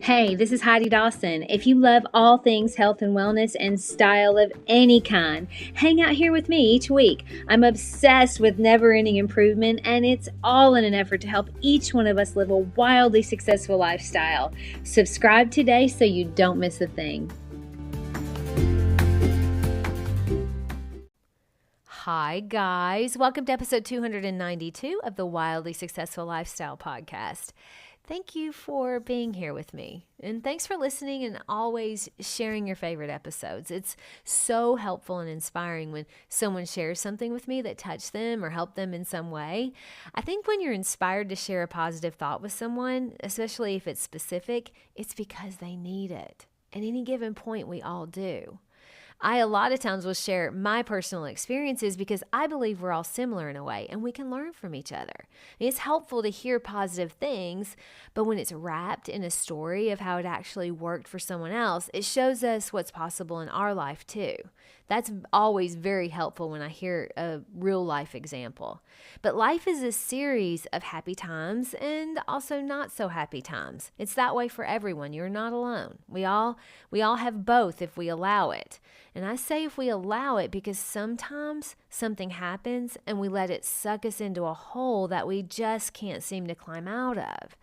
Hey, this is Heidi Dawson. If you love all things health and wellness and style of any kind, hang out here with me each week. I'm obsessed with never-ending improvement, and it's all in an effort to help each one of us live a wildly successful lifestyle. Subscribe today so you don't miss a thing. Hi, guys. Welcome to episode 292 of the Wildly Successful Lifestyle Podcast. Thank you for being here with me, and thanks for listening and always sharing your favorite episodes. It's so helpful and inspiring when someone shares something with me that touched them or helped them in some way. I think when you're inspired to share a positive thought with someone, especially if it's specific, it's because they need it. At any given point, we all do. I a lot of times will share my personal experiences because I believe we're all similar in a way and we can learn from each other. It's helpful to hear positive things, but when it's wrapped in a story of how it actually worked for someone else, it shows us what's possible in our life too. That's always very helpful when I hear a real life example. But life is a series of happy times and also not so happy times. It's that way for everyone. You're not alone. We all have both if we allow it. And I say if we allow it because sometimes something happens and we let it suck us into a hole that we just can't seem to climb out of.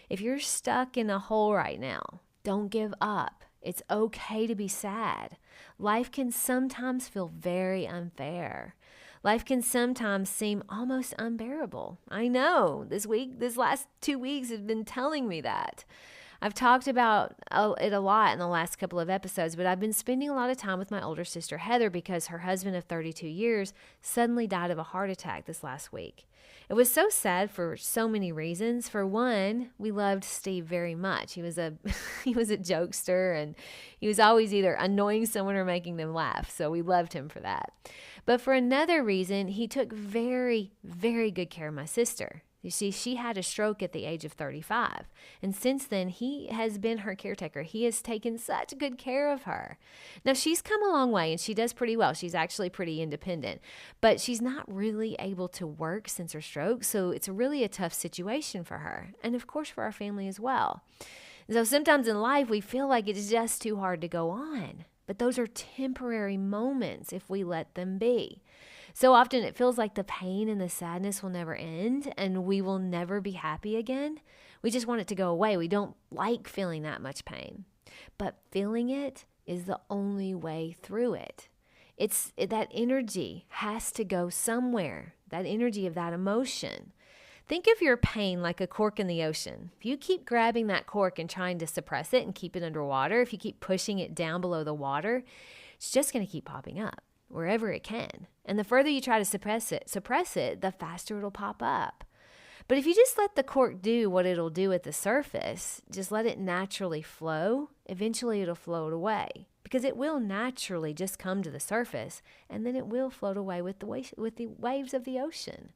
If you're stuck in a hole right now, don't give up. It's okay to be sad. Life can sometimes feel very unfair. Life can sometimes seem almost unbearable. I know, this last 2 weeks have been telling me that. I've talked about it a lot in the last couple of episodes, but I've been spending a lot of time with my older sister, Heather, because her husband of 32 years suddenly died of a heart attack this last week. It was so sad for so many reasons. For one, we loved Steve very much. He was a jokester, and he was always either annoying someone or making them laugh. So we loved him for that. But for another reason, he took very, very good care of my sister. You see, she had a stroke at the age of 35. And since then, he has been her caretaker. He has taken such good care of her. Now, she's come a long way and she does pretty well. She's actually pretty independent. But she's not really able to work since her stroke. So it's really a tough situation for her. And of course, for our family as well. And so sometimes in life, we feel like it's just too hard to go on. But those are temporary moments if we let them be. So often it feels like the pain and the sadness will never end and we will never be happy again. We just want it to go away. We don't like feeling that much pain. But feeling it is the only way through it. That energy has to go somewhere, that energy of that emotion. Think of your pain like a cork in the ocean. If you keep grabbing that cork and trying to suppress it and keep it underwater, if you keep pushing it down below the water, it's just going to keep popping up wherever it can. And the further you try to suppress it, the faster it'll pop up. But if you just let the cork do what it'll do at the surface, just let it naturally flow, eventually it'll float away. Because it will naturally just come to the surface, and then it will float away with the waves of the ocean.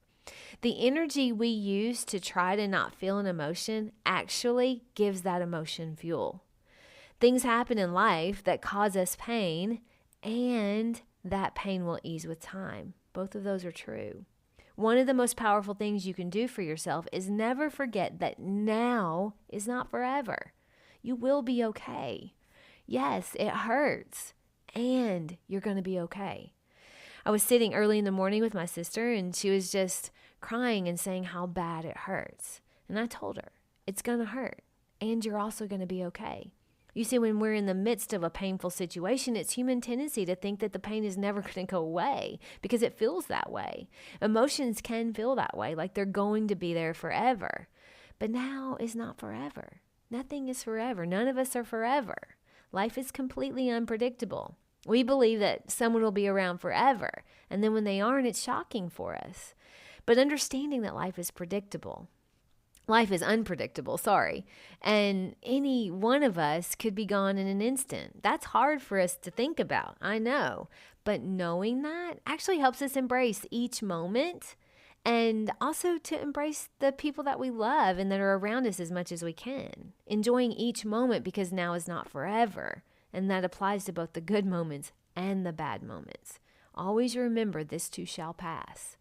The energy we use to try to not feel an emotion actually gives that emotion fuel. Things happen in life that cause us pain, and that pain will ease with time. Both of those are true. One of the most powerful things you can do for yourself is never forget that now is not forever. You will be okay. Yes, it hurts, and you're going to be okay. I was sitting early in the morning with my sister, and she was just crying and saying how bad it hurts. And I told her, it's going to hurt, and you're also going to be okay. You see, when we're in the midst of a painful situation, it's human tendency to think that the pain is never going to go away because it feels that way. Emotions can feel that way, like they're going to be there forever. But now is not forever. Nothing is forever. None of us are forever. Life is completely unpredictable. We believe that someone will be around forever, and then when they aren't, it's shocking for us. But understanding that life is unpredictable, and any one of us could be gone in an instant. That's hard for us to think about, I know, but knowing that actually helps us embrace each moment and also to embrace the people that we love and that are around us as much as we can, enjoying each moment because now is not forever, and that applies to both the good moments and the bad moments. Always remember this too shall pass.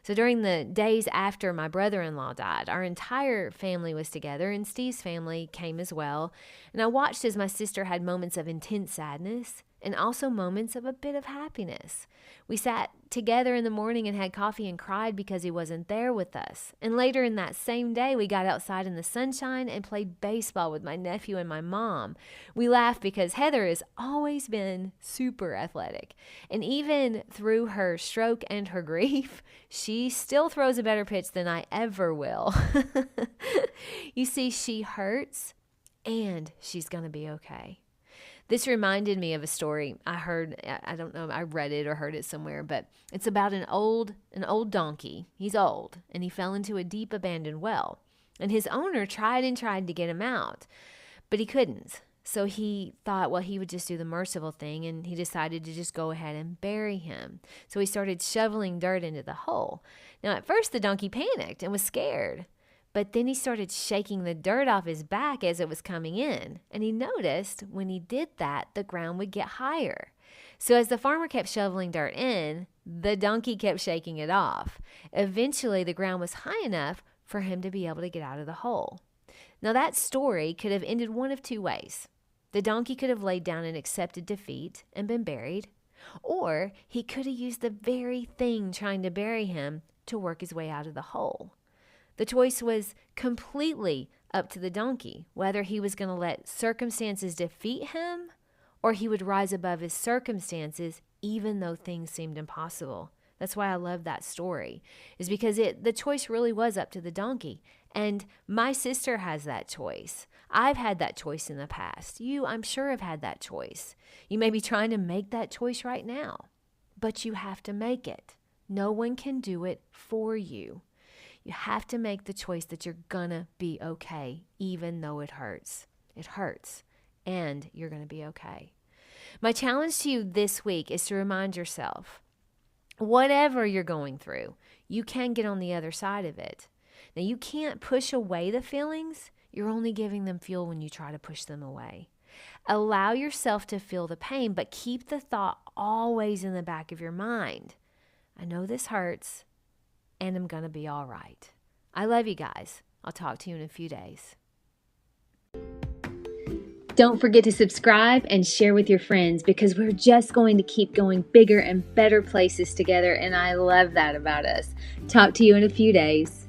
So during the days after my brother-in-law died, our entire family was together, and Steve's family came as well. And I watched as my sister had moments of intense sadness and also moments of a bit of happiness. We sat together in the morning and had coffee and cried because he wasn't there with us. And later in that same day, we got outside in the sunshine and played baseball with my nephew and my mom. We laughed because Heather has always been super athletic. And even through her stroke and her grief, she still throws a better pitch than I ever will. You see, she hurts and she's going to be okay. This reminded me of a story I heard. I don't know, I read it or heard it somewhere, but it's about an old donkey. He's old, and he fell into a deep abandoned well. And his owner tried and tried to get him out, but he couldn't. So he thought, well, he would just do the merciful thing, and he decided to just go ahead and bury him. So he started shoveling dirt into the hole. Now, at first, the donkey panicked and was scared. But then he started shaking the dirt off his back as it was coming in. And he noticed when he did that, the ground would get higher. So as the farmer kept shoveling dirt in, the donkey kept shaking it off. Eventually, the ground was high enough for him to be able to get out of the hole. Now, that story could have ended one of two ways. The donkey could have laid down and accepted defeat and been buried. Or he could have used the very thing trying to bury him to work his way out of the hole. The choice was completely up to the donkey, whether he was going to let circumstances defeat him or he would rise above his circumstances even though things seemed impossible. That's why I love that story, is because the choice really was up to the donkey. And my sister has that choice. I've had that choice in the past. You, I'm sure, have had that choice. You may be trying to make that choice right now, but you have to make it. No one can do it for you. You have to make the choice that you're gonna be okay, even though it hurts. It hurts, and you're gonna be okay. My challenge to you this week is to remind yourself, whatever you're going through, you can get on the other side of it. Now, you can't push away the feelings. You're only giving them fuel when you try to push them away. Allow yourself to feel the pain, but keep the thought always in the back of your mind. I know this hurts, and I'm going to be all right. I love you guys. I'll talk to you in a few days. Don't forget to subscribe and share with your friends, because we're just going to keep going bigger and better places together, and I love that about us. Talk to you in a few days.